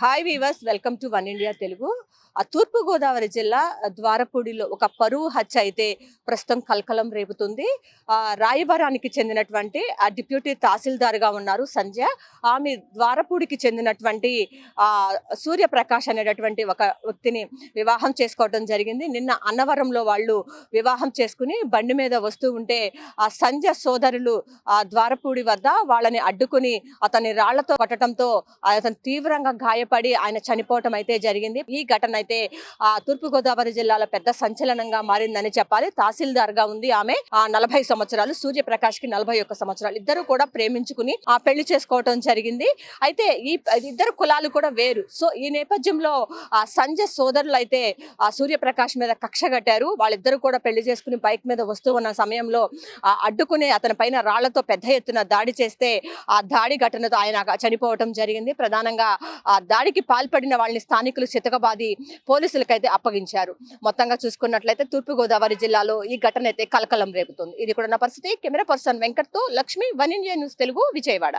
Hi weavers, welcome to one India Telugu. తూర్పు గోదావరి జిల్లా ద్వారపూడిలో ఒక పరువు హత్య అయితే ప్రస్తుతం కలకలం రేపుతుంది. రాయవరానికి చెందినటువంటి డిప్యూటీ తహసీల్దార్గా ఉన్నారు సంధ్య. ఆమె ద్వారపూడికి చెందినటువంటి సూర్యప్రకాష్ అనేటటువంటి ఒక వ్యక్తిని వివాహం చేసుకోవడం జరిగింది. నిన్న అన్నవరంలో వాళ్ళు వివాహం చేసుకుని బండి మీద వస్తూ ఉంటే ఆ సంధ్య సోదరులు ద్వారపూడి వద్ద వాళ్ళని అడ్డుకుని అతని రాళ్లతో కొట్టడంతో అతను తీవ్రంగా గాయపడి ఆయన చనిపోవటం అయితే జరిగింది. ఈ ఘటన అయితే తూర్పుగోదావరి జిల్లాలో పెద్ద సంచలనంగా మారిందని చెప్పాలి. తహసీల్దార్ గా ఉంది ఆమె. 40 సంవత్సరాలు, సూర్యప్రకాష్ కి 41 సంవత్సరాలు. ఇద్దరు కూడా ప్రేమించుకుని పెళ్లి చేసుకోవటం జరిగింది. అయితే ఈ ఇద్దరు కులాలు కూడా వేరు. సో ఈ నేపథ్యంలో సంజయ్ సోదరులు అయితే సూర్యప్రకాష్ మీద కక్ష కట్టారు. వాళ్ళిద్దరు కూడా పెళ్లి చేసుకుని బైక్ మీద వస్తూ ఉన్న సమయంలో అడ్డుకుని అతని పైన రాళ్లతో పెద్ద ఎత్తున దాడి చేస్తే ఆ దాడి ఘటనతో ఆయన చనిపోవటం జరిగింది. ప్రధానంగా దాడికి పాల్పడిన వాళ్ళని స్థానికులు చితకబాది పోలీసులకైతే అప్పగించారు. మొత్తంగా చూసుకున్నట్లయితే తూర్పుగోదావరి జిల్లాలో ఈ ఘటన అయితే కలకలం రేపుతుంది. ఇది కూడా నా పరిస్థితి. కెమెరా పర్సన్ వెంకట్తో Lakshmi, One India news Telugu, Vijayawada.